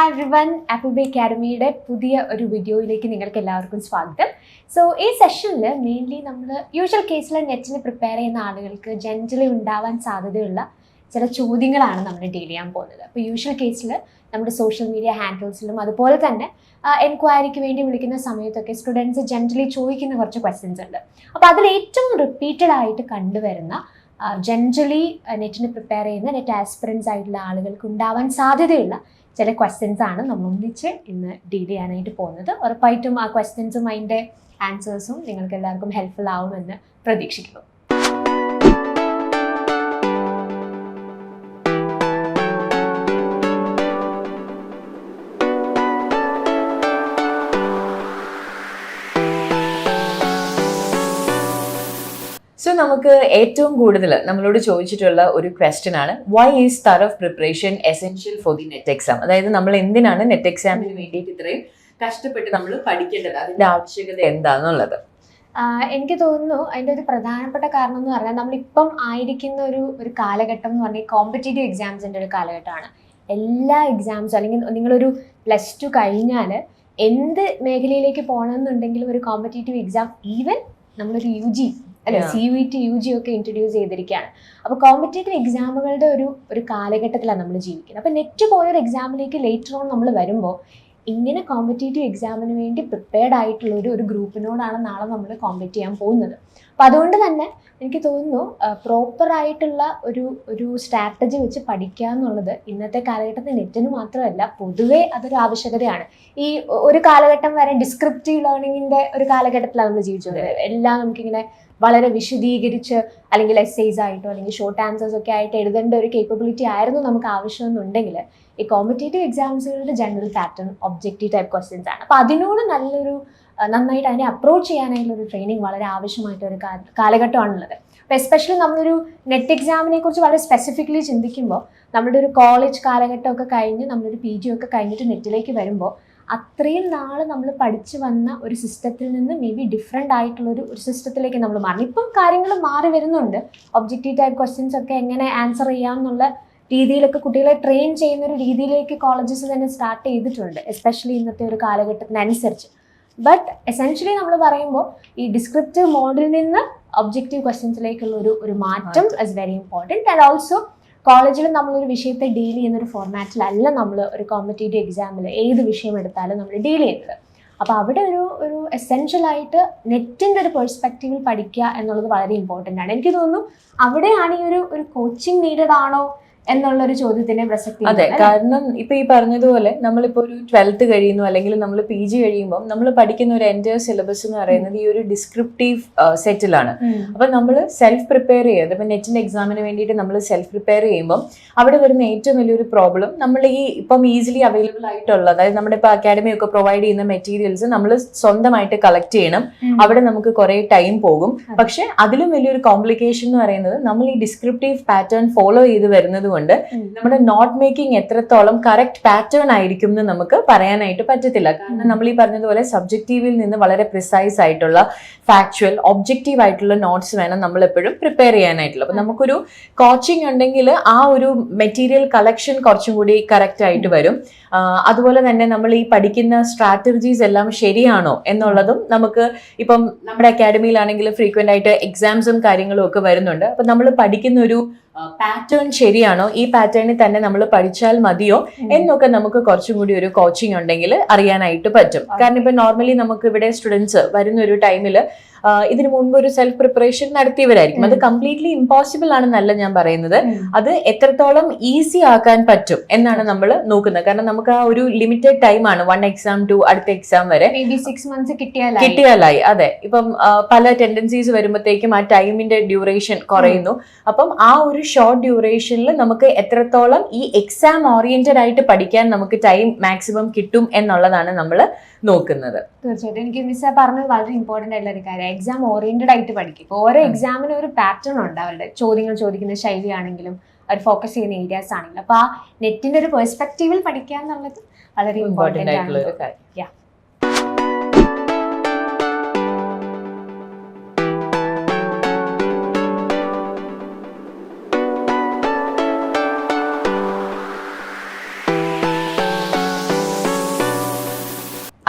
Hi everyone, apple bay അക്കാഡമിയുടെ പുതിയ ഒരു വീഡിയോയിലേക്ക് നിങ്ങൾക്ക് എല്ലാവർക്കും സ്വാഗതം. സോ ഈ സെഷനിൽ മെയിൻലി നമ്മൾ യൂഷ്വൽ കേസിൽ നെറ്റിന് പ്രിപ്പയർ ചെയ്യുന്ന ആളുകൾക്ക് ജനറലി ഉണ്ടാവാൻ സാധ്യതയുള്ള ചില ചോദ്യങ്ങളാണ് നമ്മൾ ഡീൽ ചെയ്യാൻ പോകുന്നത്. അപ്പോൾ യൂഷ്വൽ കേസിൽ നമ്മുടെ സോഷ്യൽ മീഡിയ ഹാൻഡിൽസിലും അതുപോലെ തന്നെ എൻക്വയറിക്ക് വേണ്ടി വിളിക്കുന്ന സമയത്തൊക്കെ സ്റ്റുഡൻസ് ജനറലി ചോദിക്കുന്ന കുറച്ച് ക്വസ്റ്റ്യൻസ് ഉണ്ട്. അപ്പോൾ അതിൽ ഏറ്റവും റിപ്പീറ്റഡ് ആയിട്ട് കണ്ടുവരുന്ന ജനറലി നെറ്റിന് പ്രിപ്പയർ ചെയ്യുന്ന നെറ്റ് ആസ്പിറൻസ് ആയിട്ടുള്ള ആളുകൾക്ക് ഉണ്ടാവാൻ സാധ്യതയുള്ള ചില ക്വസ്റ്റ്യൻസ് ആണ് നമ്മൾ ഒന്നിച്ച് ഇന്ന് ഡീൽ ചെയ്യാനായിട്ട് പോകുന്നത്. ഉറപ്പായിട്ടും ആ ക്വസ്റ്റ്യൻസും അതിൻ്റെ ആൻസേഴ്സും നിങ്ങൾക്ക് എല്ലാവർക്കും ഹെൽപ്ഫുൾ ആവുമെന്ന് പ്രതീക്ഷിക്കുന്നു. സോ നമുക്ക് ഏറ്റവും കൂടുതൽ നമ്മളോട് ചോദിച്ചിട്ടുള്ള ഒരു ക്വസ്റ്റ്യൻ ആണ്, why is thorough preparation essential for the NET exam? അതായത് നമ്മൾ എന്തിനാണ് നെറ്റ് എക്സാമിന് വേണ്ടിയിട്ട് ഇത്രയും കഷ്ടപ്പെട്ട് നമ്മൾ പഠിക്കേണ്ടത്, അതിന്റെ ആവശ്യകത എന്താണെന്നുള്ളത്. എനിക്ക് തോന്നുന്നു അതിൻ്റെ ഒരു പ്രധാനപ്പെട്ട കാരണം എന്ന് പറഞ്ഞാൽ നമ്മളിപ്പം ആയിരിക്കുന്ന ഒരു കാലഘട്ടം എന്ന് പറഞ്ഞാൽ കോമ്പറ്റേറ്റീവ് എക്സാംസിൻ്റെ ഒരു കാലഘട്ടമാണ്. എല്ലാ എക്സാംസും അല്ലെങ്കിൽ നിങ്ങളൊരു +2 കഴിഞ്ഞാൽ എന്ത് മേഖലയിലേക്ക് പോകണമെന്നുണ്ടെങ്കിലും ഒരു കോമ്പറ്റേറ്റീവ് എക്സാം, ഈവൻ നമ്മളൊരു UG അല്ലെ CUET UG ഒക്കെ ഇൻട്രൊഡ്യൂസ് ചെയ്തിരിക്കുകയാണ്. അപ്പോൾ കോമ്പറ്റേറ്റീവ് എക്സാമുകളുടെ ഒരു കാലഘട്ടത്തിലാണ് നമ്മൾ ജീവിക്കുന്നത്. അപ്പോൾ നെറ്റ് പോയൊരു എക്സാമിലേക്ക് ലേറ്റർ ഓൺ നമ്മൾ വരുമ്പോൾ ഇങ്ങനെ കോമ്പറ്റേറ്റീവ് എക്സാമിന് വേണ്ടി പ്രിപ്പയർഡ് ആയിട്ടുള്ള ഒരു ഗ്രൂപ്പിനോടാണ് നാളെ നമ്മൾ കോമ്പറ്റ് ചെയ്യാൻ പോകുന്നത്. അപ്പോൾ അതുകൊണ്ട് തന്നെ എനിക്ക് തോന്നുന്നു പ്രോപ്പറായിട്ടുള്ള ഒരു സ്ട്രാറ്റജി വെച്ച് പഠിക്കുക എന്നുള്ളത് ഇന്നത്തെ കാലഘട്ടത്തിൽ നെറ്റിന് മാത്രമല്ല പൊതുവേ അതൊരു ആവശ്യകതയാണ്. ഈ ഒരു കാലഘട്ടം വരെ ഡിസ്ക്രിപ്റ്റീവ് ലേണിങ്ങിൻ്റെ ഒരു കാലഘട്ടത്തിലാണ് നമ്മൾ ജീവിച്ചത്. എല്ലാം നമുക്കിങ്ങനെ വളരെ വിശദീകരിച്ച് അല്ലെങ്കിൽ എസ്സേസ് ആയിട്ടോ അല്ലെങ്കിൽ ഷോർട്ട് ആൻസേഴ്സ് ഒക്കെ ആയിട്ട് എഴുതേണ്ട ഒരു കേപ്പബിലിറ്റി ആയിരുന്നു നമുക്ക് ആവശ്യമെന്നുണ്ടെങ്കിൽ ഈ കോമ്പറ്റേറ്റീവ് എക്സാംസുകളുടെ general pattern objective type questions ആണ്. അപ്പോൾ അതിനോട് നന്നായിട്ട് അതിനെ അപ്രോച്ച് ചെയ്യാനായിട്ടുള്ള ഒരു ട്രെയിനിങ് വളരെ ആവശ്യമായിട്ടൊരു കാലഘട്ടമാണുള്ളത്. അപ്പോൾ എസ്പെഷ്യലി നമ്മളൊരു നെറ്റ് എക്സാമിനെ കുറിച്ച് വളരെ സ്പെസിഫിക്കലി ചിന്തിക്കുമ്പോൾ നമ്മുടെ ഒരു കോളേജ് കാലഘട്ടമൊക്കെ കഴിഞ്ഞ് നമ്മളൊരു PG ഒക്കെ കഴിഞ്ഞിട്ട് നെറ്റിലേക്ക് വരുമ്പോൾ അത്രയും നാൾ നമ്മൾ പഠിച്ചു വന്ന ഒരു സിസ്റ്റത്തിൽ നിന്ന് മേ ബി ഡിഫറെൻ്റ് ആയിട്ടുള്ളൊരു സിസ്റ്റത്തിലേക്ക് നമ്മൾ മാറി. ഇപ്പം കാര്യങ്ങൾ മാറി വരുന്നുണ്ട്. ഒബ്ജക്റ്റീവ് ടൈപ്പ് ക്വസ്റ്റ്യൻസ് ഒക്കെ എങ്ങനെ ആൻസർ ചെയ്യാം എന്നുള്ള രീതിയിലൊക്കെ കുട്ടികളെ ട്രെയിൻ ചെയ്യുന്ന ഒരു രീതിയിലേക്ക് കോളേജസ് തന്നെ സ്റ്റാർട്ട് ചെയ്തിട്ടുണ്ട്, എസ്പെഷ്യലി ഇന്നത്തെ ഒരു കാലഘട്ടത്തിനനുസരിച്ച്. ബട്ട് എസെൻഷ്യലി നമ്മൾ പറയുമ്പോൾ ഈ ഡിസ്ക്രിപ്റ്റീവ് മോഡിൽ നിന്ന് ഒബ്ജക്റ്റീവ് ക്വസ്റ്റ്യൻസിലേക്കുള്ള ഒരു മാറ്റം is very important. And also കോളേജിൽ നമ്മളൊരു വിഷയത്തെ ഡീൽ ചെയ്യുന്ന ഒരു ഫോർമാറ്റിലല്ല നമ്മൾ ഒരു കോമ്പറ്റേറ്റീവ് എക്സാമിൽ ഏത് വിഷയം എടുത്താലും നമ്മൾ ഡീൽ ചെയ്യുന്നത്. അപ്പോൾ അവിടെ ഒരു എസെൻഷ്യലായിട്ട് നെറ്റിൻ്റെ ഒരു പെർസ്പെക്റ്റീവിൽ പഠിക്കുക എന്നുള്ളത് വളരെ ഇമ്പോർട്ടൻ്റ് ആണ്. എനിക്ക് തോന്നുന്നു അവിടെയാണ് ഈ ഒരു കോച്ചിങ് നീഡഡ് ആണോ എന്നുള്ളൊരു ചോദ്യത്തിന്റെ പ്രസക്തി. അതെ, കാരണം ഇപ്പൊ ഈ പറഞ്ഞതുപോലെ നമ്മളിപ്പോ ഒരു 12th കഴിയുന്നു അല്ലെങ്കിൽ നമ്മൾ PG കഴിയുമ്പോൾ നമ്മൾ പഠിക്കുന്ന ഒരു എൻറ്റയർ സിലബസ് എന്ന് പറയുന്നത് ഈ ഒരു ഡിസ്ക്രിപ്റ്റീവ് സെറ്റിലാണ്. അപ്പൊ നമ്മൾ സെൽഫ് പ്രിപ്പയർ ചെയ്യുന്നത്, ഇപ്പൊ നെറ്റിന്റെ എക്സാമിന് വേണ്ടിയിട്ട് നമ്മൾ സെൽഫ് പ്രിപ്പയർ ചെയ്യുമ്പോൾ അവിടെ വരുന്ന ഏറ്റവും വലിയൊരു പ്രോബ്ലം, നമ്മൾ ഈ ഇപ്പം ഈസിലി അവൈലബിൾ ആയിട്ടുള്ള, അതായത് നമ്മുടെ ഇപ്പൊ അക്കാഡമി ഒക്കെ പ്രൊവൈഡ് ചെയ്യുന്ന മെറ്റീരിയൽസ് നമ്മൾ സ്വന്തമായിട്ട് കളക്ട് ചെയ്യണം. അവിടെ നമുക്ക് കുറെ ടൈം പോകും. പക്ഷെ അതിലും വലിയൊരു കോംപ്ലിക്കേഷൻ എന്ന് പറയുന്നത് നമ്മൾ ഈ ഡിസ്ക്രിപ്റ്റീവ് പാറ്റേൺ ഫോളോ ചെയ്ത് വരുന്നത് കൊണ്ട് നമ്മുടെ നോട്ട് മേക്കിംഗ് എത്രത്തോളം കറക്റ്റ് പാറ്റേൺ ആയിരിക്കും എന്ന് നമുക്ക് പറയാനായിട്ട് പറ്റത്തില്ല. കാരണം നമ്മൾ ഈ പറഞ്ഞതുപോലെ സബ്ജക്റ്റീവിൽ നിന്ന് വളരെ പ്രിസൈസ് ആയിട്ടുള്ള ഫാക്ച്വൽ ഒബ്ജക്റ്റീവ് ആയിട്ടുള്ള നോട്ട്സ് വേണം നമ്മൾ എപ്പോഴും പ്രിപ്പയർ ചെയ്യാനായിട്ടുള്ള. അപ്പൊ നമുക്കൊരു കോച്ചിങ് ഉണ്ടെങ്കിൽ ആ ഒരു മെറ്റീരിയൽ കളക്ഷൻ കുറച്ചും കൂടി കറക്റ്റ് ആയിട്ട് വരും. അതുപോലെ തന്നെ നമ്മൾ ഈ പഠിക്കുന്ന സ്ട്രാറ്റജീസ് എല്ലാം ശരിയാണോ എന്നുള്ളതും നമുക്ക് ഇപ്പം നമ്മുടെ അക്കാഡമിയിലാണെങ്കിൽ ഫ്രീക്വന്റ് ആയിട്ട് എക്സാംസും കാര്യങ്ങളും ഒക്കെ വരുന്നുണ്ട്. അപ്പൊ നമ്മൾ പഠിക്കുന്ന ഒരു പാറ്റേൺ ശരിയാണോ, ഈ പാറ്റേണിൽ തന്നെ നമ്മൾ പഠിച്ചാൽ മതിയോ എന്നൊക്കെ നമുക്ക് കുറച്ചും കൂടി ഒരു കോച്ചിങ് ഉണ്ടെങ്കിൽ അറിയാനായിട്ട് പറ്റും. കാരണം ഇപ്പൊ നോർമലി നമുക്ക് ഇവിടെ സ്റ്റുഡൻസ് വരുന്ന ഒരു ടൈമിൽ ഇതിനു മുൻപ് ഒരു സെൽഫ് പ്രിപ്പറേഷൻ നടത്തിയവരായിരിക്കും. അത് കംപ്ലീറ്റ്ലി ഇമ്പോസിബിൾ ആണെന്നല്ല ഞാൻ പറയുന്നത്, അത് എത്രത്തോളം ഈസി ആക്കാൻ പറ്റും എന്നാണ് നമ്മൾ നോക്കുന്നത്. കാരണം നമുക്ക് ആ ഒരു ലിമിറ്റഡ് ടൈം ആണ്, 1 exam to അടുത്ത എക്സാം വരെ 6 months കിട്ടിയാലായി. അതെ, ഇപ്പം പല ടെൻഡൻസീസ് വരുമ്പോഴത്തേക്കും ആ ടൈമിന്റെ ഡ്യൂറേഷൻ കുറയുന്നു. അപ്പം ആ ഒരു ഷോർട്ട് ഡ്യൂറേഷനിൽ നമുക്ക് എത്രത്തോളം ഈ എക്സാം ഓറിയന്റഡ് ആയിട്ട് പഠിക്കാൻ നമുക്ക് ടൈം മാക്സിമം കിട്ടും എന്നുള്ളതാണ് നമ്മൾ നോക്കുന്നത്. തീർച്ചയായിട്ടും എനിക്ക് മിസ്സ പറഞ്ഞത് വളരെ ഇമ്പോർട്ടൻ്റ് ആയിട്ടുള്ള ഒരു കാര്യം, എക്സാം ഓറിയന്റഡ് ആയിട്ട് പഠിക്കും. ഇപ്പോൾ ഓരോ എക്സാമിനും ഒരു പാറ്റേൺ ഉണ്ട്, അവരുടെ ചോദ്യങ്ങൾ ചോദിക്കുന്ന ശൈലിയാണെങ്കിലും അവർ ഫോക്കസ് ചെയ്യുന്ന ഏരിയാസ് ആണെങ്കിലും. അപ്പോൾ ആ നെറ്റിന്റെ ഒരു പെർസ്പെക്റ്റീവിൽ പഠിക്കുക എന്നുള്ളത് വളരെ ഇമ്പോർട്ടൻ്റ് ആയിട്ടുള്ള ഒരു കാര്യം.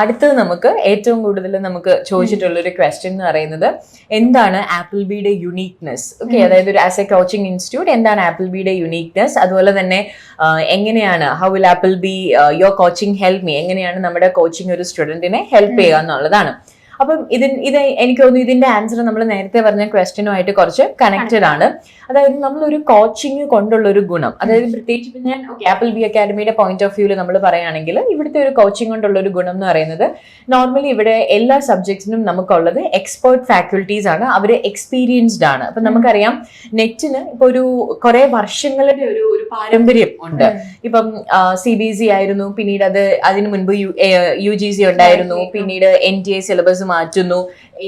അടുത്തത് നമുക്ക് ഏറ്റവും കൂടുതൽ നമുക്ക് ചോദിച്ചിട്ടുള്ള ഒരു ക്വസ്റ്റ്യൻ എന്ന് പറയുന്നത് എന്താണ് ആപ്പിൾബിയുടെ യുണീക്നെസ്. ഓക്കെ, അതായത് ഒരു ആസ് എ കോച്ചിങ് ഇൻസ്റ്റിറ്റ്യൂട്ട് എന്താണ് ആപ്പിൾബിയുടെ യുണീക്നെസ്, അതുപോലെ തന്നെ എങ്ങനെയാണ് how will apple be your coaching help me, എങ്ങനെയാണ് നമ്മുടെ കോച്ചിങ് ഒരു സ്റ്റുഡന്റിനെ ഹെൽപ്പ് ചെയ്യുക എന്നുള്ളതാണ്. അപ്പം ഇത് എനിക്ക് തോന്നുന്നു ഇതിന്റെ ആൻസർ നമ്മൾ നേരത്തെ പറഞ്ഞ ക്വസ്റ്റ്യനുമായിട്ട് കുറച്ച് കണക്റ്റഡ് ആണ്. അതായത് നമ്മളൊരു കോച്ചിങ് കൊണ്ടുള്ള ഒരു ഗുണം, അതായത് പ്രത്യേകിച്ച് ഞാൻ ആപ്പിൾ ബി അക്കാഡമിയുടെ പോയിന്റ് ഓഫ് വ്യൂവിൽ നമ്മൾ പറയുകയാണെങ്കിൽ ഇവിടുത്തെ ഒരു കോച്ചിങ് കൊണ്ടുള്ള ഒരു ഗുണം എന്ന് പറയുന്നത് നോർമലി ഇവിടെ എല്ലാ സബ്ജക്ട്സിനും നമുക്കുള്ളത് എക്സ്പേർട്ട് ഫാക്കൽറ്റീസ് ആണ്, അവർ എക്സ്പീരിയൻസ്ഡ് ആണ്. അപ്പൊ നമുക്കറിയാം നെറ്റിന് ഇപ്പൊ ഒരു കുറെ വർഷങ്ങളുടെ ഒരു പാരമ്പര്യം ഉണ്ട്. ഇപ്പം CBSE ആയിരുന്നു, പിന്നീട് അതിനു മുൻപ് UGC ഉണ്ടായിരുന്നു, പിന്നീട് NTA സിലബസ് മാറ്റുന്നു,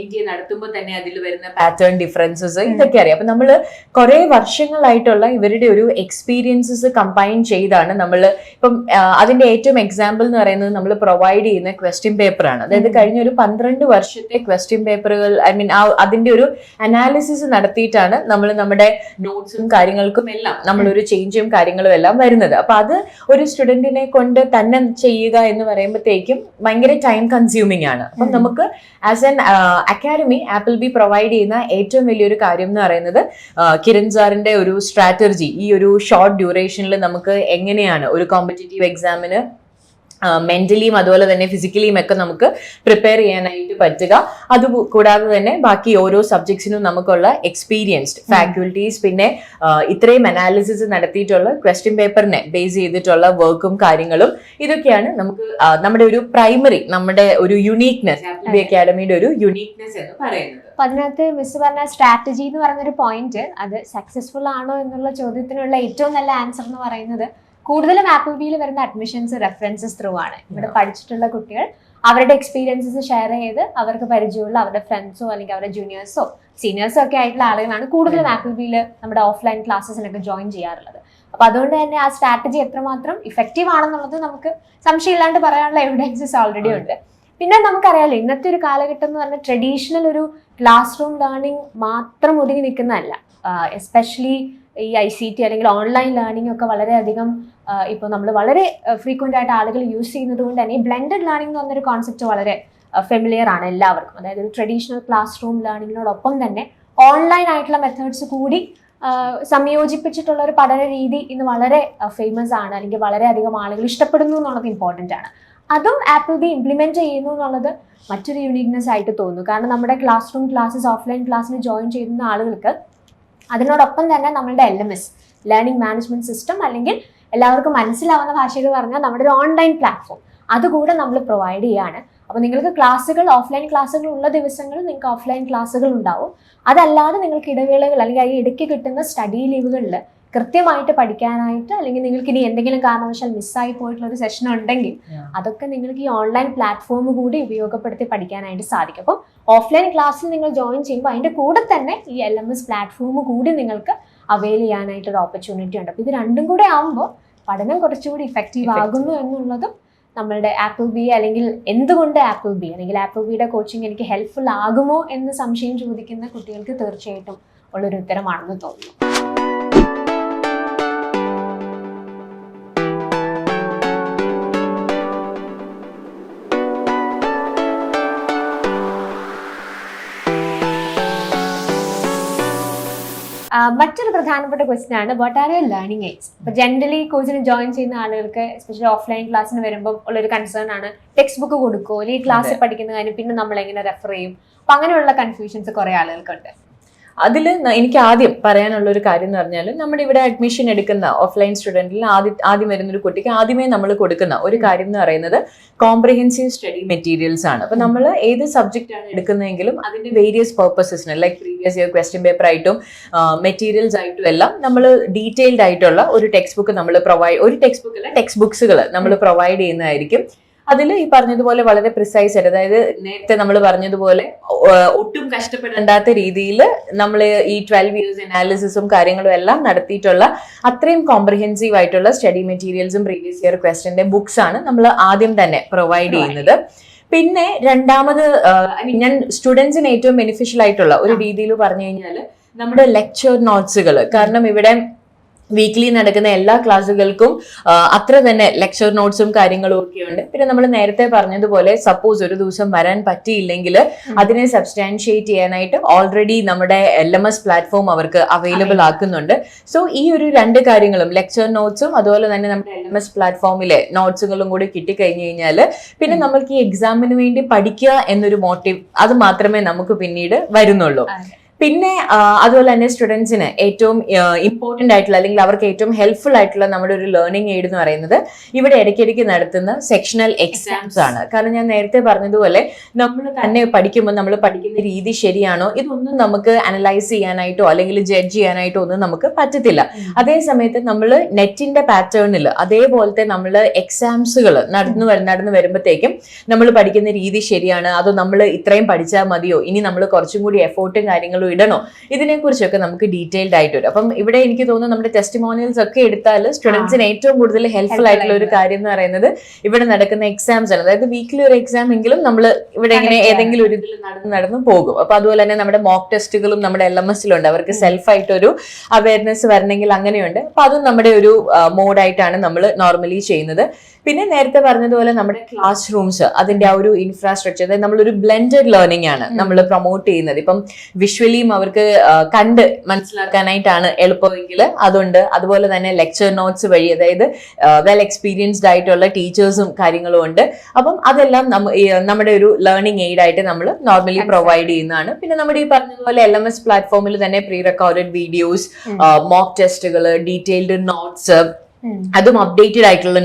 NTA നടത്തുമ്പോൾ തന്നെ അതിൽ വരുന്ന പാറ്റേൺ ഡിഫറൻസസ് ഇതൊക്കെ അറിയാം. അപ്പൊ നമ്മള് കുറെ വർഷങ്ങളായിട്ടുള്ള ഇവരുടെ ഒരു എക്സ്പീരിയൻസസ് കമ്പൈൻ ചെയ്താണ് നമ്മൾ ഇപ്പം അതിന്റെ ഏറ്റവും എക്സാമ്പിൾ എന്ന് പറയുന്നത് നമ്മൾ പ്രൊവൈഡ് ചെയ്യുന്ന ക്വസ്റ്റ്യൻ പേപ്പർ ആണ്. അതായത് കഴിഞ്ഞ ഒരു 12 വർഷത്തെ ക്വസ്റ്റ്യൻ പേപ്പറുകൾ അതിന്റെ ഒരു അനാലിസിസ് നടത്തിയിട്ടാണ് നമ്മൾ നമ്മുടെ നോട്ട്സും കാര്യങ്ങൾക്കും എല്ലാം നമ്മളൊരു ചേഞ്ചും കാര്യങ്ങളും എല്ലാം വരുന്നത്. അപ്പൊ അത് ഒരു സ്റ്റുഡന്റിനെ കൊണ്ട് തന്നെ ചെയ്യുക എന്ന് പറയുമ്പോഴത്തേക്കും ഭയങ്കര ടൈം കൺസ്യൂമിംഗ് ആണ്. അപ്പം നമുക്ക് as an academy apple B provide ചെയ്യുന്ന ഏറ്റവും വലിയൊരു കാര്യം എന്ന് പറയുന്നത് കിരൺ സാറിന്റെ ഒരു സ്ട്രാറ്റജി, ഈ ഒരു ഷോർട്ട് ഡ്യൂറേഷനിൽ നമുക്ക് എങ്ങനെയാണ് ഒരു കോമ്പറ്റേറ്റീവ് എക്സാമിന് മെന്റലിയും അതുപോലെ തന്നെ ഫിസിക്കലിയും ഒക്കെ നമുക്ക് പ്രിപ്പയർ ചെയ്യാനായിട്ട് പറ്റുക. അത് കൂടാതെ തന്നെ ബാക്കി ഓരോ സബ്ജക്ട്സിനും നമുക്കുള്ള എക്സ്പീരിയൻസ്ഡ് ഫാക്കൽറ്റീസ്, പിന്നെ ഇത്രയും അനാലിസിസ് നടത്തിയിട്ടുള്ള ക്വസ്റ്റ്യൻ പേപ്പറിനെ ബേസ് ചെയ്തിട്ടുള്ള വർക്കും കാര്യങ്ങളും, ഇതൊക്കെയാണ് നമുക്ക് നമ്മുടെ ഒരു പ്രൈമറി നമ്മുടെ ഒരു യുണീക്നെസ്, ആപ്പിൾ ബി അക്കാഡമിയുടെ ഒരു യുണീക്നെസ് എന്ന് പറയുന്നത്. അപ്പൊ അതിനകത്ത് മിസ് പറഞ്ഞ സ്ട്രാറ്റജി എന്ന് പറയുന്നൊരു പോയിന്റ്, അത് സക്സസ്ഫുൾ ആണോ എന്നുള്ള ചോദ്യത്തിനുള്ള ഏറ്റവും നല്ല ആൻസർ എന്ന് പറയുന്നത് കൂടുതലും ആപ്പിൾ ബിയിൽ വരുന്ന അഡ്മിഷൻസ് റെഫറൻസസ് ത്രൂ ആണ്. ഇവിടെ പഠിച്ചിട്ടുള്ള കുട്ടികൾ അവരുടെ എക്സ്പീരിയൻസസ് ഷെയർ ചെയ്ത് അവർക്ക് പരിചയമുള്ള അവരുടെ ഫ്രണ്ട്സോ അല്ലെങ്കിൽ അവരുടെ ജൂനിയേഴ്സോ സീനിയേഴ്സോ ഒക്കെ ആയിട്ടുള്ള ആളുകളാണ് കൂടുതലും ആപ്പിൾ ബിയിൽ നമ്മുടെ ഓഫ്ലൈൻ ക്ലാസ്സസിനൊക്കെ ജോയിൻ ചെയ്യാറുള്ളത്. അപ്പൊ അതുകൊണ്ട് തന്നെ ആ സ്ട്രാറ്റജി എത്രമാത്രം ഇഫക്റ്റീവ് ആണെന്നുള്ളത് നമുക്ക് സംശയമില്ലാണ്ട് പറയാനുള്ള എവിഡൻസസ് ഓൾറെഡി ഉണ്ട്. പിന്നെ നമുക്കറിയാലോ ഇന്നത്തെ ഒരു കാലഘട്ടം എന്ന് പറഞ്ഞാൽ ട്രഡീഷണൽ ഒരു ക്ലാസ് റൂം ലേണിംഗ് മാത്രം ഒതുങ്ങി നിൽക്കുന്നതല്ല. എസ്പെഷ്യലി ഈ ICT അല്ലെങ്കിൽ ഓൺലൈൻ ലേണിംഗ് ഒക്കെ വളരെയധികം ഇപ്പോൾ നമ്മൾ വളരെ ഫ്രീക്വൻ്റ് ആയിട്ട് ആളുകൾ യൂസ് ചെയ്യുന്നത് കൊണ്ട് തന്നെ ഈ ബ്ലെൻഡഡ് ലേണിംഗ് എന്ന് പറഞ്ഞൊരു കോൺസെപ്റ്റ് വളരെ ഫെമിലിയർ ആണ് എല്ലാവർക്കും. അതായത് ഒരു ട്രഡീഷണൽ ക്ലാസ് റൂം ലേണിങ്ങിനോടൊപ്പം തന്നെ ഓൺലൈൻ ആയിട്ടുള്ള മെത്തേഡ്സ് കൂടി സംയോജിപ്പിച്ചിട്ടുള്ള ഒരു പഠന രീതി ഇന്ന് വളരെ ഫേമസ് ആണ്, അല്ലെങ്കിൽ വളരെയധികം ആളുകൾ ഇഷ്ടപ്പെടുന്നു എന്നുള്ളത് ഇമ്പോർട്ടൻ്റ് ആണ്. അതും ആപ്പിൾ ബി ഇംപ്ലിമെന്റ് ചെയ്യുന്നു എന്നുള്ളത് മറ്റൊരു യൂണീക്നെസ് ആയിട്ട് തോന്നുന്നു. കാരണം നമ്മുടെ ക്ലാസ് റൂം ക്ലാസ്സസ് ഓഫ്ലൈൻ ക്ലാസ്സിന് ജോയിൻ ചെയ്യുന്ന ആളുകൾക്ക് അതിനോടൊപ്പം തന്നെ നമ്മളുടെ LMS ലേണിംഗ് മാനേജ്മെന്റ് സിസ്റ്റം, അല്ലെങ്കിൽ എല്ലാവർക്കും മനസ്സിലാവുന്ന ഭാഷയിൽ പറഞ്ഞാൽ നമ്മുടെ ഒരു ഓൺലൈൻ പ്ലാറ്റ്ഫോം അതുകൂടെ നമ്മൾ പ്രൊവൈഡ് ചെയ്യാണ്. അപ്പോൾ നിങ്ങൾക്ക് ക്ലാസ്സുകൾ ഓഫ്ലൈൻ ക്ലാസ്സുകൾ ഉള്ള ദിവസങ്ങളിൽ നിങ്ങൾക്ക് ഓഫ്ലൈൻ ക്ലാസ്സുകൾ ഉണ്ടാവും. അതല്ലാതെ നിങ്ങൾക്ക് ഇടവേളകൾ അല്ലെങ്കിൽ ഈ ഇടയ്ക്ക് കിട്ടുന്ന സ്റ്റഡി ലീവുകളിൽ കൃത്യമായിട്ട് പഠിക്കാനായിട്ട്, അല്ലെങ്കിൽ നിങ്ങൾക്ക് ഇനി എന്തെങ്കിലും കാരണവശാൽ മിസ്സായി പോയിട്ടുള്ള ഒരു സെഷൻ ഉണ്ടെങ്കിൽ അതൊക്കെ നിങ്ങൾക്ക് ഈ ഓൺലൈൻ പ്ലാറ്റ്ഫോം കൂടി ഉപയോഗപ്പെടുത്തി പഠിക്കാനായിട്ട് സാധിക്കും. അപ്പം ഓഫ്ലൈൻ ക്ലാസ്സിൽ നിങ്ങൾ ജോയിൻ ചെയ്യുമ്പോൾ അതിൻ്റെ കൂടെ തന്നെ ഈ LMS പ്ലാറ്റ്ഫോം കൂടി നിങ്ങൾക്ക് അവൈൽ ചെയ്യാനായിട്ടൊരു ഓപ്പർച്യൂണിറ്റി ഉണ്ട്. അപ്പോൾ ഇത് രണ്ടും കൂടെ ആകുമ്പോൾ പഠനം കുറച്ചുകൂടി ഇഫക്റ്റീവ് ആകുന്നു എന്നുള്ളതും നമ്മളുടെ ആപ്പിൾ ബി, അല്ലെങ്കിൽ എന്തുകൊണ്ട് ആപ്പിൾ ബി അല്ലെങ്കിൽ ആപ്പിൾ ബിയുടെ കോച്ചിങ് എനിക്ക് ഹെൽപ്ഫുൾ ആകുമോ എന്ന് സംശയം ചോദിക്കുന്ന കുട്ടികൾക്ക് തീർച്ചയായിട്ടും ഉള്ളൊരു ഉത്തരമാണെന്ന് തോന്നുന്നു. മറ്റൊരു പ്രധാനപ്പെട്ട ക്വസ്റ്റ്യൻ ആണ് what are your learning AIDS. ഇപ്പൊ ജനറലി കോച്ചിന് ജോയിൻ ചെയ്യുന്ന ആളുകൾക്ക് എസ്പെഷ്യലി ഓഫ്ലൈൻ ക്ലാസ്സിന് വരുമ്പോൾ ഉള്ളൊരു കൺസേൺ ആണ് ടെക്സ്റ്റ് ബുക്ക് കൊടുക്കുമോ, അല്ലെങ്കിൽ ഈ ക്ലാസ്സിൽ പഠിക്കുന്ന കാര്യം പിന്നെ നമ്മൾ എങ്ങനെ റെഫർ ചെയ്യും. അപ്പൊ അങ്ങനെയുള്ള കൺഫ്യൂഷൻസ് കുറെ ആളുകൾക്കുണ്ട്. അതിൽ എനിക്ക് ആദ്യം പറയാനുള്ള ഒരു കാര്യം എന്ന് പറഞ്ഞാൽ നമ്മുടെ ഇവിടെ അഡ്മിഷൻ എടുക്കുന്ന ഓഫ്ലൈൻ സ്റ്റുഡൻറ്റിൽ ആദ്യം വരുന്നൊരു കുട്ടിക്ക് ആദ്യമേ നമ്മൾ കൊടുക്കുന്ന ഒരു കാര്യം എന്ന് പറയുന്നത് കോംപ്രിഹെൻസീവ് സ്റ്റഡി മെറ്റീരിയൽസ് ആണ്. അപ്പൊ നമ്മൾ ഏത് സബ്ജക്റ്റ് ആണ് എടുക്കുന്നതെങ്കിലും അതിന്റെ വേരിയസ് പർപ്പസസിന് like previous year question paper ആയിട്ടും മെറ്റീരിയൽസ് ആയിട്ടും എല്ലാം നമ്മൾ ഡീറ്റെയിൽഡ് ആയിട്ടുള്ള ഒരു ടെക്സ്റ്റ് ബുക്ക് നമ്മൾ ടെക്സ്റ്റ് ബുക്സുകൾ നമ്മൾ പ്രൊവൈഡ് ചെയ്യുന്നതായിരിക്കും. അതിൽ ഈ പറഞ്ഞതുപോലെ വളരെ പ്രിസൈസ് ആയിട്ട്, അതായത് നേരത്തെ നമ്മൾ പറഞ്ഞതുപോലെ ഒട്ടും കഷ്ടപ്പെടേണ്ടാത്ത രീതിയിൽ നമ്മൾ ഈ 12 ഇയേഴ്സ് അനാലിസിസും കാര്യങ്ങളും എല്ലാം നടത്തിയിട്ടുള്ള അത്രയും കോംപ്രിഹെൻസീവ് ആയിട്ടുള്ള സ്റ്റഡി മെറ്റീരിയൽസും പ്രീവിയസ് ഇയർ ക്വസ്റ്റ്യന്റെ ബുക്സ് ആണ് നമ്മൾ ആദ്യം തന്നെ പ്രൊവൈഡ് ചെയ്യുന്നത്. പിന്നെ രണ്ടാമത് ഞാൻ സ്റ്റുഡൻസിന് ഏറ്റവും ബെനിഫിഷ്യൽ ആയിട്ടുള്ള ഒരു രീതിയിൽ പറഞ്ഞു കഴിഞ്ഞാൽ നമ്മുടെ ലെക്ചർ നോട്ട്സുകൾ. കാരണം ഇവിടെ വീക്ക്ലി നടക്കുന്ന എല്ലാ ക്ലാസ്സുകൾക്കും അത്ര തന്നെ ലെക്ചർ നോട്ട്സും കാര്യങ്ങളും ഒക്കെ ഉണ്ട്. പിന്നെ നമ്മൾ നേരത്തെ പറഞ്ഞതുപോലെ സപ്പോസ് ഒരു ദിവസം വരാൻ പറ്റിയില്ലെങ്കിൽ അതിനെ സബ്സ്റ്റാൻഷിയേറ്റ് ചെയ്യാനായിട്ട് ഓൾറെഡി നമ്മുടെ LMS പ്ലാറ്റ്ഫോം അവർക്ക് അവൈലബിൾ ആക്കുന്നുണ്ട്. സോ ഈ ഒരു 2 കാര്യങ്ങളും ലെക്ചർ നോട്ട്സും അതുപോലെ തന്നെ നമ്മുടെ LMS പ്ലാറ്റ്ഫോമിലെ നോട്ട്സുകളും കൂടി കിട്ടിക്കഴിഞ്ഞു കഴിഞ്ഞാൽ പിന്നെ നമ്മൾക്ക് ഈ എക്സാമിന് വേണ്ടി പഠിക്കുക എന്നൊരു മോട്ടീവ് അത് മാത്രമേ നമുക്ക് പിന്നീട് വരുന്നുള്ളൂ. പിന്നെ അതുപോലെ തന്നെ സ്റ്റുഡൻസിന് ഏറ്റവും ഇമ്പോർട്ടന്റ് ആയിട്ടുള്ള അല്ലെങ്കിൽ അവർക്ക് ഏറ്റവും ഹെൽപ്ഫുൾ ആയിട്ടുള്ള നമ്മുടെ ഒരു ലേണിംഗ് എയ്ഡ് എന്ന് പറയുന്നത് ഇവിടെ ഇടയ്ക്കിടയ്ക്ക് നടത്തുന്ന സെക്ഷണൽ എക്സാംസ് ആണ്. കാരണം ഞാൻ നേരത്തെ പറഞ്ഞതുപോലെ നമ്മൾ തന്നെ പഠിക്കുമ്പോൾ നമ്മൾ പഠിക്കുന്ന രീതി ശരിയാണോ ഇതൊന്നും നമുക്ക് അനലൈസ് ചെയ്യാനായിട്ടോ അല്ലെങ്കിൽ ജഡ്ജ് ചെയ്യാനായിട്ടോ ഒന്നും നമുക്ക് പറ്റത്തില്ല. അതേ സമയത്ത് നമ്മൾ നെറ്റിന്റെ പാറ്റേണിൽ അതേപോലത്തെ നമ്മൾ എക്സാംസുകൾ നടന്നു വരുമ്പോഴത്തേക്കും നമ്മൾ പഠിക്കുന്ന രീതി ശരിയാണ്, അതോ നമ്മൾ ഇത്രയും പഠിച്ചാൽ മതിയോ, ഇനി നമ്മൾ കുറച്ചും കൂടി എഫോർട്ടും കാര്യങ്ങളും ഇടണോ, ഇതിനെക്കുറിച്ചൊക്കെ നമുക്ക് ഡീറ്റെയിൽഡ് ആയിട്ട് വരും. അപ്പം ഇവിടെ എനിക്ക് തോന്നുന്നു നമ്മുടെ ടെസ്റ്റിമോണിയൽസ് ഒക്കെ എടുത്താൽ സ്റ്റുഡൻസിന് ഏറ്റവും കൂടുതൽ ഹെൽപ്ഫുൾ ആയിട്ടുള്ള ഒരു കാര്യം എന്ന് പറയുന്നത് ഇവിടെ നടക്കുന്ന എക്സാംസ് ആണ്. അതായത് വീക്കിലി ഒരു എക്സാം എങ്കിലും നമ്മൾ ഇവിടെ ഇങ്ങനെ ഏതെങ്കിലും ഒരു ഇതിൽ നടന്നു പോകും. അപ്പൊ അതുപോലെ തന്നെ നമ്മുടെ മോക്ക് ടെസ്റ്റുകളും നമ്മുടെ LMSലുണ്ട്. അവർക്ക് സെൽഫായിട്ടൊരു അവയർനെസ് വരണമെങ്കിൽ അങ്ങനെയുണ്ട്. അപ്പൊ അതും നമ്മുടെ ഒരു മോഡായിട്ടാണ് നമ്മൾ നോർമലി ചെയ്യുന്നത്. പിന്നെ നേരത്തെ പറഞ്ഞതുപോലെ നമ്മുടെ ക്ലാസ് റൂംസ് അതിന്റെ ആ ഒരു ഇൻഫ്രാസ്ട്രക്ചർ, അതായത് നമ്മളൊരു ബ്ലെൻഡഡ് ലേണിംഗ് ആണ് നമ്മൾ പ്രൊമോട്ട് ചെയ്യുന്നത്. ഇപ്പം വിഷ്വലിയും അവർക്ക് കണ്ട് മനസ്സിലാക്കാനായിട്ടാണ് എളുപ്പമെങ്കിൽ അതുണ്ട്. അതുപോലെ തന്നെ ലെക്ചർ നോട്ട്സ് വഴി, അതായത് വെൽ എക്സ്പീരിയൻസ്ഡ് ആയിട്ടുള്ള ടീച്ചേഴ്സും കാര്യങ്ങളും ഉണ്ട്. അപ്പം അതെല്ലാം നമ്മുടെ ഒരു ലേണിംഗ് എയ്ഡ് ആയിട്ട് നമ്മൾ നോർമലി പ്രൊവൈഡ് ചെയ്യുന്നതാണ്. പിന്നെ നമ്മുടെ ഈ പറഞ്ഞതുപോലെ LMS പ്ലാറ്റ്ഫോമിൽ തന്നെ പ്രീ റെക്കോർഡഡ് വീഡിയോസ്, മോക്ക് ടെസ്റ്റുകൾ, ഡീറ്റെയിൽഡ് നോട്ട്സ്, അതും അപ്ഡേറ്റഡ് ആയിട്ടുള്ള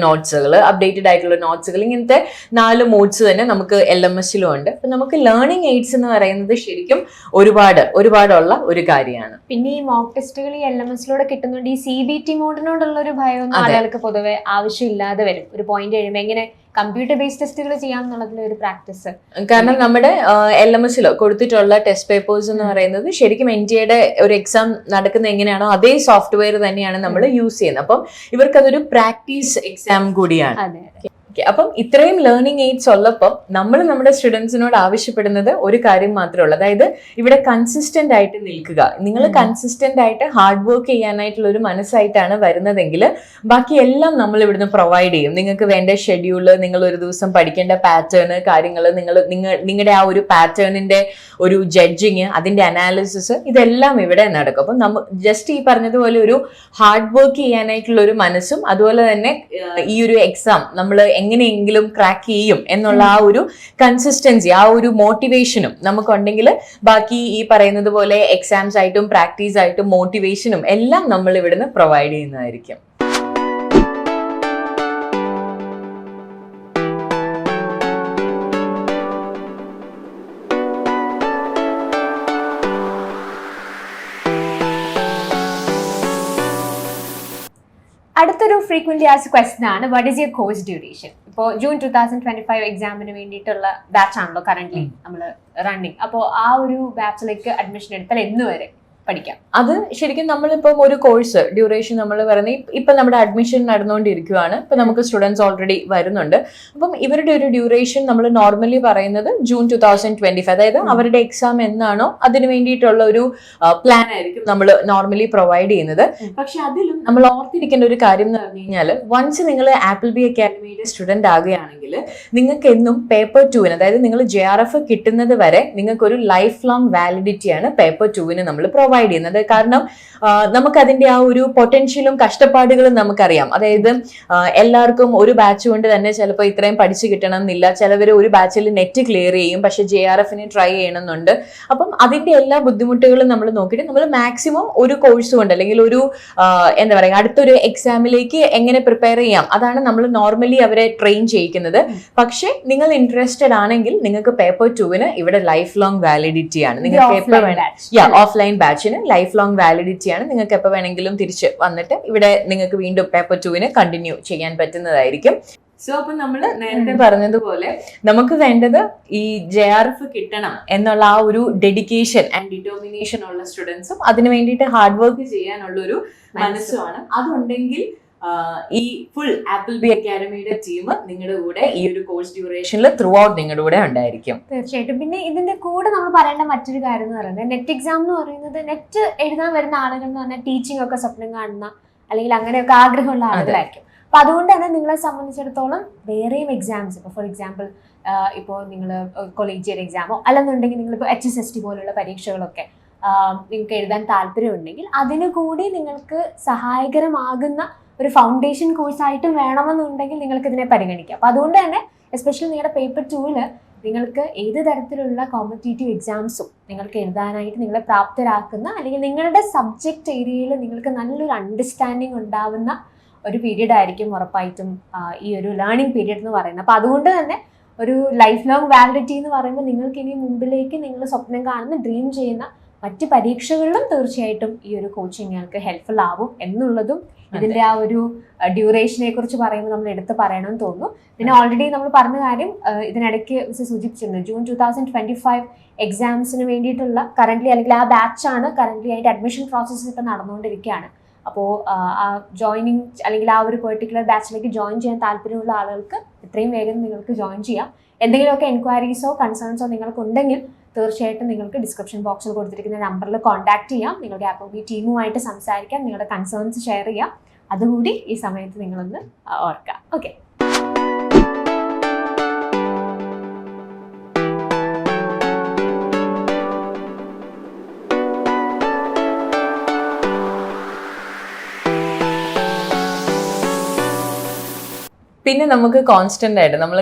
നോട്ട്സുകൾ ഇങ്ങനത്തെ 4 മോഡ്സ് തന്നെ നമുക്ക് LMSലും ഉണ്ട്. അപ്പൊ നമുക്ക് ലേണിംഗ് എയ്ഡ്സ് എന്ന് പറയുന്നത് ശരിക്കും ഒരുപാടുള്ള ഒരു കാര്യമാണ്. പിന്നെ ഈ മോക്ക് ടെസ്റ്റുകൾ ഈ LMSലൂടെ കിട്ടുന്നുണ്ട്. ഈ CBT മോഡിനോടുള്ള ഒരു ഭയമൊന്നും ആളുകൾക്ക് പൊതുവെ ആവശ്യമില്ലാതെ വരും. ഒരു പോയിന്റ് കഴിയുമ്പോൾ എങ്ങനെ കമ്പ്യൂട്ടർ ബേസ്ഡ് ടെസ്റ്റുകൾ ചെയ്യാം എന്നുള്ളതിൽ ഒരു പ്രാക്ടീസ്. കാരണം നമ്മുടെ LMSൽ കൊടുത്തിട്ടുള്ള ടെസ്റ്റ് പേപ്പേഴ്സ് എന്ന് പറയുന്നത് ശരിക്കും NTA ഒരു എക്സാം നടക്കുന്ന എങ്ങനെയാണോ അതേ സോഫ്റ്റ്വെയർ തന്നെയാണ് നമ്മൾ യൂസ് ചെയ്യുന്നത്. അപ്പം ഇവർക്ക് അതൊരു പ്രാക്ടീസ് എക്സാം കൂടിയാണ്. അപ്പം ഇത്രയും ലേണിംഗ് എയ്ഡ്സ് ഉള്ളപ്പം നമ്മൾ നമ്മുടെ സ്റ്റുഡൻസിനോട് ആവശ്യപ്പെടുന്നത് ഒരു കാര്യം മാത്രമേ ഉള്ളൂ. അതായത് ഇവിടെ കൺസിസ്റ്റന്റ് ആയിട്ട് നിൽക്കുക. നിങ്ങൾ കൺസിസ്റ്റന്റ് ആയിട്ട് ഹാർഡ് വർക്ക് ചെയ്യാനായിട്ടുള്ള ഒരു മനസ്സായിട്ടാണ് വരുന്നതെങ്കിൽ ബാക്കി എല്ലാം നമ്മൾ ഇവിടുന്ന് പ്രൊവൈഡ് ചെയ്യും. നിങ്ങൾക്ക് വേണ്ട ഷെഡ്യൂള്, നിങ്ങൾ ഒരു ദിവസം പഠിക്കേണ്ട പാറ്റേൺ കാര്യങ്ങൾ, നിങ്ങളുടെ ആ ഒരു പാറ്റേണിന്റെ ഒരു ജഡ്ജിങ്, അതിന്റെ അനാലിസിസ്, ഇതെല്ലാം ഇവിടെ നടക്കും. അപ്പം നമ്മൾ ജസ്റ്റ് ഈ പറഞ്ഞതുപോലെ ഒരു ഹാർഡ് വർക്ക് ചെയ്യാനായിട്ടുള്ള ഒരു മനസ്സും അതുപോലെ തന്നെ ഈ ഒരു എക്സാം നമ്മൾ എങ്ങനെയെങ്കിലും ക്രാക്ക് ചെയ്യും എന്നുള്ള ആ ഒരു കൺസിസ്റ്റൻസി, ആ ഒരു മോട്ടിവേഷനും നമുക്കുണ്ടെങ്കിൽ ബാക്കി ഈ പറയുന്നത് പോലെ എക്സാംസ് ആയിട്ടും പ്രാക്ടീസ് ആയിട്ടും മോട്ടിവേഷനും എല്ലാം നമ്മൾ ഇവിടുന്ന് പ്രൊവൈഡ് ചെയ്യുന്നതായിരിക്കും. അടുത്തൊരു ഫ്രീക്വന്റ്ലി ആസ്ക്ഡ് ക്വസ്റ്റ്യൻ ആണ്, what is your course duration? ഇപ്പോൾ ജൂൺ 2025 എക്സാമിന് വേണ്ടിയിട്ടുള്ള ബാച്ച് ആണല്ലോ കറന്റ് നമ്മൾ റണ്ണിങ്. അപ്പോൾ ആ ഒരു ബാച്ചിലേക്ക് അഡ്മിഷൻ എടുത്താൽ എന്ന് വരെ പഠിക്കാം? അത് ശരിക്കും നമ്മളിപ്പം ഒരു കോഴ്സ് ഡ്യൂറേഷൻ നമ്മൾ പറയുന്നത് ഇപ്പം നമ്മുടെ അഡ്മിഷൻ നടന്നുകൊണ്ടിരിക്കുകയാണ്. ഇപ്പം നമുക്ക് സ്റ്റുഡൻസ് ഓൾറെഡി വരുന്നുണ്ട്. അപ്പം ഇവരുടെ ഒരു ഡ്യൂറേഷൻ നമ്മൾ നോർമലി പറയുന്നത് ജൂൺ 2025, അതായത് അവരുടെ എക്സാം എന്നാണോ അതിന് വേണ്ടിയിട്ടുള്ള ഒരു പ്ലാൻ ആയിരിക്കും നമ്മൾ നോർമലി പ്രൊവൈഡ് ചെയ്യുന്നത്. പക്ഷെ അതിലും നമ്മൾ ഓർത്തിരിക്കേണ്ട ഒരു കാര്യം എന്ന് പറഞ്ഞു കഴിഞ്ഞാൽ, വൺസ് നിങ്ങൾ Appleby അക്കാഡമിയുടെ സ്റ്റുഡന്റ് ആകുകയാണെങ്കിൽ നിങ്ങൾക്ക് എന്നും പേപ്പർ 2-ന്, അതായത് നിങ്ങൾ JRF കിട്ടുന്നത് വരെ നിങ്ങൾക്കൊരു ലൈഫ് ലോങ് വാലിഡിറ്റിയാണ് പേപ്പർ 2-ന് നമ്മൾ പ്രൊവൈഡ് ചെയ്യുന്നത്. കാരണം നമുക്ക് അതിന്റെ ആ ഒരു പൊട്ടൻഷ്യലും കഷ്ടപ്പാടുകളും നമുക്കറിയാം. അതായത് എല്ലാവർക്കും ഒരു ബാച്ച് കൊണ്ട് തന്നെ ചിലപ്പോൾ ഇത്രയും പഠിച്ചു കിട്ടണം എന്നില്ല. ചിലവർ ഒരു ബാച്ചിൽ നെറ്റ് ക്ലിയർ ചെയ്യും, പക്ഷെ JRFന് ട്രൈ ചെയ്യണമെന്നുണ്ട്. അപ്പം അതിന്റെ എല്ലാ ബുദ്ധിമുട്ടുകളും നമ്മൾ നോക്കിയിട്ട് നമ്മൾ മാക്സിമം ഒരു കോഴ്സ് കൊണ്ട് അല്ലെങ്കിൽ ഒരു എന്താ പറയുക അടുത്തൊരു എക്സാമിലേക്ക് എങ്ങനെ പ്രിപ്പയർ ചെയ്യാം അതാണ് നമ്മൾ നോർമലി അവരെ ട്രെയിൻ ചെയ്യിക്കുന്നത്. പക്ഷെ നിങ്ങൾ ഇൻട്രസ്റ്റഡ് ആണെങ്കിൽ നിങ്ങൾക്ക് പേപ്പർ 2-ന് ഇവിടെ ലൈഫ് ലോങ് വാലിഡിറ്റി ആണ്. നിങ്ങൾക്ക് എപ്പോൾ വേണം ഓഫ്ലൈൻ ബാച്ചിന് ലൈഫ് ലോങ് വാലിഡിറ്റി ആണ്. നിങ്ങൾക്ക് എപ്പോൾ വേണമെങ്കിലും തിരിച്ച് വന്നിട്ട് ഇവിടെ നിങ്ങൾക്ക് വീണ്ടും പേപ്പർ 2-ന് കണ്ടിന്യൂ ചെയ്യാൻ പറ്റുന്നതായിരിക്കും. സോ അപ്പൊ നമ്മൾ നേരത്തെ പറഞ്ഞതുപോലെ നമുക്ക് വേണ്ടത് ഈ JRF കിട്ടണം എന്നുള്ള ആ ഒരു ഡെഡിക്കേഷൻ ആൻഡ് ഡിറ്റർമിനേഷൻ ഉള്ള സ്റ്റുഡൻസും അതിന് വേണ്ടിയിട്ട് ഹാർഡ് വർക്ക് ചെയ്യാനുള്ള ഒരു മനസ്സുമാണ്. അതുണ്ടെങ്കിൽ ഈ ഫുൾ Appleby അക്കാഡമിയുടെ ടീം നിങ്ങളുടെ കൂടെ ഈ ഒരു കോഴ്സ് ഡ്യൂറേഷനിൽ ത്രൂ ഔട്ട് നിങ്ങളുടെ കൂടെ ഉണ്ടായിരിക്കും. തീർച്ചയായിട്ടും. പിന്നെ ഇതിന്റെ കൂടെ നമ്മൾ പറയേണ്ട മറ്റൊരു കാര്യം എന്ന് പറയുന്നത്, നെറ്റ് എക്സാം എന്ന് പറയുന്നത് നെറ്റ് എഴുതാൻ വരുന്ന ആളുകൾ എന്ന് പറഞ്ഞാൽ ടീച്ചിങ് ഒക്കെ സ്വപ്നം കാണുന്ന അല്ലെങ്കിൽ അങ്ങനെയൊക്കെ ആഗ്രഹമുള്ള ആളുകളായിരിക്കും. അപ്പൊ അതുകൊണ്ട് തന്നെ നിങ്ങളെ സംബന്ധിച്ചിടത്തോളം വേറെയും എക്സാംസ്, ഇപ്പോൾ ഫോർ എക്സാമ്പിൾ ഇപ്പോൾ നിങ്ങൾ കൊളീജിയറ്റ് എക്സാമോ അല്ലെന്നുണ്ടെങ്കിൽ നിങ്ങളിപ്പോൾ HSST പോലുള്ള പരീക്ഷകളൊക്കെ നിങ്ങൾക്ക് എഴുതാൻ താല്പര്യമുണ്ടെങ്കിൽ അതിനു കൂടി നിങ്ങൾക്ക് സഹായകരമാകുന്ന ഒരു ഫൗണ്ടേഷൻ കോഴ്സായിട്ടും വേണമെന്നുണ്ടെങ്കിൽ നിങ്ങൾക്ക് ഇതിനെ പരിഗണിക്കാം. അപ്പോൾ അതുകൊണ്ട് തന്നെ എസ്പെഷ്യലി നിങ്ങളുടെ പേപ്പർ 2-ൽ നിങ്ങൾക്ക് ഏത് തരത്തിലുള്ള കോമ്പറ്റേറ്റീവ് എക്സാംസും നിങ്ങൾക്ക് എഴുതാനായിട്ട് നിങ്ങളെ പ്രാപ്തരാക്കുന്ന, അല്ലെങ്കിൽ നിങ്ങളുടെ സബ്ജക്റ്റ് ഏരിയയിൽ നിങ്ങൾക്ക് നല്ലൊരു അണ്ടർസ്റ്റാൻഡിങ് ഉണ്ടാവുന്ന ഒരു പീരീഡ് ആയിരിക്കും ഉറപ്പായിട്ടും ഈ ഒരു ലേണിംഗ് പീരീഡ് എന്ന് പറയുന്നത്. അപ്പോൾ അതുകൊണ്ട് തന്നെ ഒരു ലൈഫ് ലോങ് വാലിഡിറ്റി എന്ന് പറയുമ്പോൾ നിങ്ങൾക്ക് ഇനി മുമ്പിലേക്ക് നിങ്ങൾ സ്വപ്നം കാണുന്ന, ഡ്രീം ചെയ്യുന്ന മറ്റ് പരീക്ഷകളിലും തീർച്ചയായിട്ടും ഈ ഒരു കോച്ചിങ് നിങ്ങൾക്ക് ഹെൽപ്ഫുൾ ആവും എന്നുള്ളതും ഇതിന്റെ ആ ഒരു ഡ്യൂറേഷനെ കുറിച്ച് പറയുമ്പോൾ നമ്മൾ എടുത്ത് പറയണമെന്ന് തോന്നുന്നു. പിന്നെ ഓൾറെഡി നമ്മൾ പറഞ്ഞ കാര്യം ഇതിനിടയ്ക്ക് സൂചിപ്പിച്ചിരുന്നു, ജൂൺ 2025 എക്സാംസിന് വേണ്ടിയിട്ടുള്ള കറന്റ്ലി, അല്ലെങ്കിൽ ആ ബാച്ചാണ് കറന്റ്ലി അതിന്റെ അഡ്മിഷൻ പ്രോസസ്സ് ഇപ്പം നടന്നുകൊണ്ടിരിക്കുകയാണ്. അപ്പോൾ ആ ജോയിനിങ് അല്ലെങ്കിൽ ആ ഒരു പെർട്ടിക്കുലർ ബാച്ചിലേക്ക് ജോയിൻ ചെയ്യാൻ താല്പര്യമുള്ള ആളുകൾക്ക് എത്രയും വേഗം നിങ്ങൾക്ക് ജോയിൻ ചെയ്യാം. എന്തെങ്കിലുമൊക്കെ എൻക്വയറീസോ കൺസേൺസോ നിങ്ങൾക്കുണ്ടെങ്കിൽ തീർച്ചയായിട്ടും നിങ്ങൾക്ക് ഡിസ്ക്രിപ്ഷൻ ബോക്സിൽ കൊടുത്തിരിക്കുന്ന നമ്പറിൽ കോൺടാക്ട് ചെയ്യാം. നിങ്ങളുടെ AppleBee ടീമുമായിട്ട് സംസാരിക്കാം, നിങ്ങളുടെ കൺസേൺസ് ഷെയർ ചെയ്യാം. അതുകൂടി ഈ സമയത്ത് നിങ്ങളൊന്ന് ഓർക്കുക. ഓക്കെ. പിന്നെ നമുക്ക് കോൺസ്റ്റന്റ് ആയിട്ട് നമ്മൾ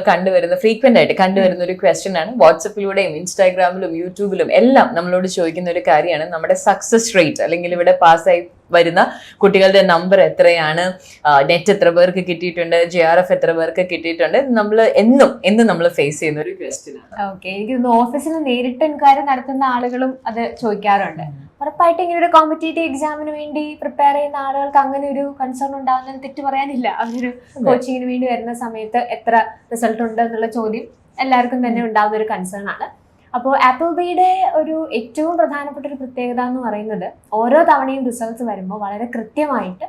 ഫ്രീക്വന്റ് ആയിട്ട് കണ്ടുവരുന്ന ഒരു ക്വസ്റ്റ്യൻ ആണ്. വാട്സപ്പിലൂടെയും ഇൻസ്റ്റാഗ്രാമിലും യൂട്യൂബിലും എല്ലാം നമ്മളോട് ചോദിക്കുന്ന ഒരു കാര്യമാണ് നമ്മുടെ സക്സസ് റേറ്റ്, അല്ലെങ്കിൽ ഇവിടെ പാസ്സായി വരുന്ന കുട്ടികളുടെ നമ്പർ എത്രയാണ്, നെറ്റ് എത്ര പേർക്ക് കിട്ടിയിട്ടുണ്ട്, JRF എത്ര പേർക്ക് കിട്ടിയിട്ടുണ്ട്. നമ്മൾ എന്നും നമ്മൾ ഫേസ് ചെയ്യുന്ന ഒരു ക്വസ്റ്റ്യൻ ആണ്. ഓക്കെ, എനിക്ക് ഓഫീസിൽ നേരിട്ട് എൻക്വയറി നടത്തുന്ന ആളുകളും അത് ചോദിക്കാറുണ്ട്. ഉറപ്പായിട്ട് ഇങ്ങനെ ഒരു കോമ്പറ്റേറ്റീവ് എക്സാമിന് വേണ്ടി പ്രിപ്പയർ ചെയ്യുന്ന ആളുകൾക്ക് അങ്ങനെ ഒരു കൺസേൺ ഉണ്ടാകുന്നതിന് തെറ്റ് പറയാനില്ല. അവരൊരു കോച്ചിങ്ങിന് വേണ്ടി വരുന്ന സമയത്ത് എത്ര റിസൾട്ട് ഉണ്ട് എന്നുള്ള ചോദ്യം എല്ലാവർക്കും തന്നെ ഉണ്ടാകുന്ന ഒരു കൺസേൺ ആണ്. അപ്പോൾ AppleBeeയുടെ ഒരു ഏറ്റവും പ്രധാനപ്പെട്ട ഒരു പ്രത്യേകത എന്ന് പറയുന്നത്, ഓരോ തവണയും റിസൾട്ട്സ് വരുമ്പോൾ വളരെ കൃത്യമായിട്ട്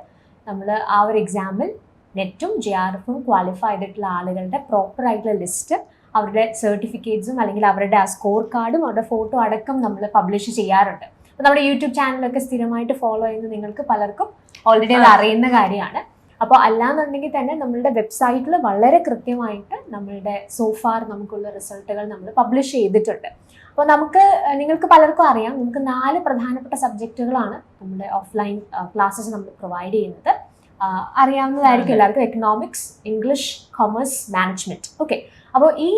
നമ്മൾ ആ ഒരു എക്സാമിൽ നെറ്റും JRFും ക്വാളിഫൈ ചെയ്തിട്ടുള്ള ആളുകളുടെ പ്രോപ്പർ ആയിട്ടുള്ള ലിസ്റ്റ്, അവരുടെ സർട്ടിഫിക്കറ്റ്സും അല്ലെങ്കിൽ അവരുടെ ആ സ്കോർ കാർഡും അവരുടെ ഫോട്ടോ അടക്കം നമ്മൾ പബ്ലിഷ് ചെയ്യാറുണ്ട്. അപ്പോൾ നമ്മുടെ യൂട്യൂബ് ചാനലൊക്കെ സ്ഥിരമായിട്ട് ഫോളോ ചെയ്യുന്ന നിങ്ങൾക്ക് പലർക്കും ഓൾറെഡി അത് അറിയുന്ന കാര്യമാണ്. അപ്പോൾ അല്ലാന്നുണ്ടെങ്കിൽ തന്നെ നമ്മളുടെ വെബ്സൈറ്റിൽ വളരെ കൃത്യമായിട്ട് നമ്മളുടെ സോഫാർ നമുക്കുള്ള റിസൾട്ടുകൾ നമ്മൾ പബ്ലിഷ് ചെയ്തിട്ടുണ്ട്. അപ്പോൾ നിങ്ങൾക്ക് പലർക്കും അറിയാം, നമുക്ക് 4 പ്രധാനപ്പെട്ട സബ്ജക്റ്റുകളാണ് നമ്മുടെ ഓഫ്ലൈൻ ക്ലാസ്സസ് നമ്മൾ പ്രൊവൈഡ് ചെയ്യുന്നത്. അറിയാവുന്നതായിരിക്കും എല്ലാവർക്കും, economics, English, commerce, management. Okay, അപ്പോൾ ഈ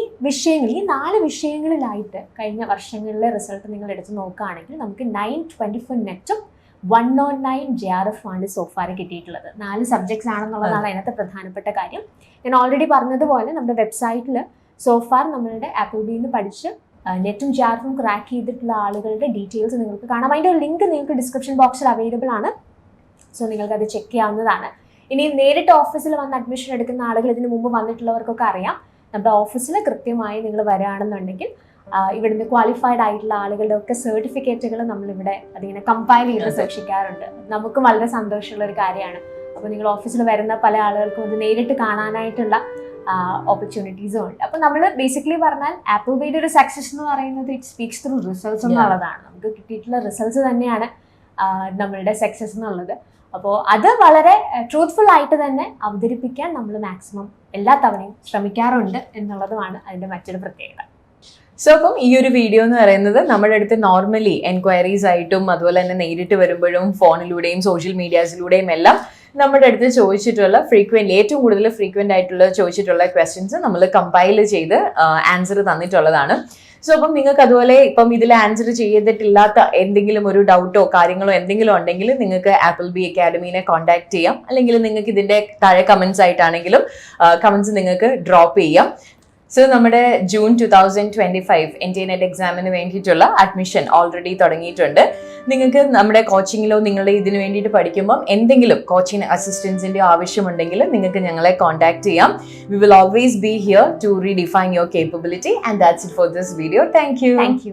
4 വിഷയങ്ങളിലായിട്ട് കഴിഞ്ഞ വർഷങ്ങളിലെ റിസൾട്ട് നിങ്ങൾ എടുത്ത് നോക്കുകയാണെങ്കിൽ നമുക്ക് 924 നെറ്റും 109 JRF ആണ് സോഫാർ കിട്ടിയിട്ടുള്ളത്. 4 സബ്ജക്ട്സ് ആണെന്നുള്ളതാണ് അതിനകത്ത് പ്രധാനപ്പെട്ട കാര്യം. ഞാൻ ഓൾറെഡി പറഞ്ഞതുപോലെ നമ്മുടെ വെബ്സൈറ്റിൽ സോഫാർ നമ്മളുടെ AppleBeeന്ന് പഠിച്ച് നെറ്റും JRFും ക്രാക്ക് ചെയ്തിട്ടുള്ള ആളുകളുടെ ഡീറ്റെയിൽസ് നിങ്ങൾക്ക് കാണാം. അതിൻ്റെ ഒരു ലിങ്ക് നിങ്ങൾക്ക് ഡിസ്ക്രിപ്ഷൻ ബോക്സിൽ അവൈലബിൾ ആണ്. സോ നിങ്ങൾക്ക് അത് ചെക്ക് ചെയ്യാവുന്നതാണ്. ഇനി നേരിട്ട് ഓഫീസിൽ വന്ന് അഡ്മിഷൻ എടുക്കുന്ന ആളുകൾ, ഇതിന് മുമ്പ് വന്നിട്ടുള്ളവർക്കൊക്കെ അറിയാം, നമ്മുടെ ഓഫീസിൽ കൃത്യമായി നിങ്ങൾ വരികയാണെന്നുണ്ടെങ്കിൽ ഇവിടുന്ന് ക്വാളിഫൈഡ് ആയിട്ടുള്ള ആളുകളുടെ ഒക്കെ സർട്ടിഫിക്കറ്റുകൾ നമ്മളിവിടെ അതിങ്ങനെ കമ്പൈൽ ചെയ്ത് സൂക്ഷിക്കാറുണ്ട്. നമുക്കും വളരെ സന്തോഷമുള്ള ഒരു കാര്യമാണ്. അപ്പോൾ നിങ്ങൾ ഓഫീസിൽ വരുന്ന പല ആളുകൾക്കും ഇത് നേരിട്ട് കാണാനായിട്ടുള്ള ഓപ്പർച്യൂണിറ്റീസും ഉണ്ട്. അപ്പോൾ നമ്മൾ ബേസിക്കലി പറഞ്ഞാൽ AppleBeeയുടെ ഒരു സക്സസ് എന്ന് പറയുന്നത് ഇറ്റ് സ്പീക്സ് ത്രൂ റിസൾട്ട്സ് എന്നുള്ളതാണ്. നമുക്ക് കിട്ടിയിട്ടുള്ള റിസൾട്ട്സ് തന്നെയാണ് നമ്മളുടെ സക്സസ് എന്നുള്ളത്. അപ്പോൾ അത് വളരെ ട്രൂത്ത്ഫുൾ ആയിട്ട് തന്നെ അവതരിപ്പിക്കാൻ നമ്മൾ മാക്സിമം എല്ലാ തവണയും ശ്രമിക്കാറുണ്ട് എന്നുള്ളതുമാണ് അതിൻ്റെ മറ്റൊരു പ്രത്യേകത. സോ അപ്പം ഈ ഒരു വീഡിയോ എന്ന് പറയുന്നത് നമ്മുടെ അടുത്ത് നോർമലി എൻക്വയറീസ് ആയിട്ടും അതുപോലെ തന്നെ നേരിട്ട് വരുമ്പോഴും ഫോണിലൂടെയും സോഷ്യൽ മീഡിയാസിലൂടെയും എല്ലാം നമ്മുടെ അടുത്ത് ചോദിച്ചിട്ടുള്ള ഏറ്റവും കൂടുതൽ ഫ്രീക്വന്റ് ആയിട്ടുള്ള ചോദിച്ചിട്ടുള്ള ക്വസ്റ്റ്യൻസ് നമ്മൾ കമ്പൈൽ ചെയ്ത് ആൻസർ തന്നിട്ടുള്ളതാണ്. സോ അപ്പം നിങ്ങൾക്ക് അതുപോലെ ഇപ്പം ഇതിൽ ആൻസർ ചെയ്തിട്ടില്ലാത്ത എന്തെങ്കിലും ഒരു ഡൗട്ടോ കാര്യങ്ങളോ എന്തെങ്കിലും ഉണ്ടെങ്കിൽ നിങ്ങൾക്ക് AppleBee അക്കാഡമീനെ കോൺടാക്ട് ചെയ്യാം. അല്ലെങ്കിൽ നിങ്ങൾക്ക് ഇതിന്റെ താഴെ കമന്റ്സ് ആയിട്ടാണെങ്കിലും കമന്റ്സ് നിങ്ങൾക്ക് ഡ്രോപ്പ് ചെയ്യാം. സോ നമ്മുടെ ജൂൺ 2025 NTA-NET എക്സാമിന് വേണ്ടിയിട്ടുള്ള അഡ്മിഷൻ ഓൾറെഡി തുടങ്ങിയിട്ടുണ്ട്. നിങ്ങൾക്ക് നമ്മുടെ കോച്ചിങ്ങിലോ നിങ്ങളുടെ ഇതിന് വേണ്ടിയിട്ട് പഠിക്കുമ്പോൾ എന്തെങ്കിലും കോച്ചിങ് അസിസ്റ്റൻസിന്റെ ആവശ്യമുണ്ടെങ്കിൽ നിങ്ങൾക്ക് ഞങ്ങളെ കോൺടാക്ട് ചെയ്യാം. We will always be here to redefine your capability, and that's it for this video. Thank you.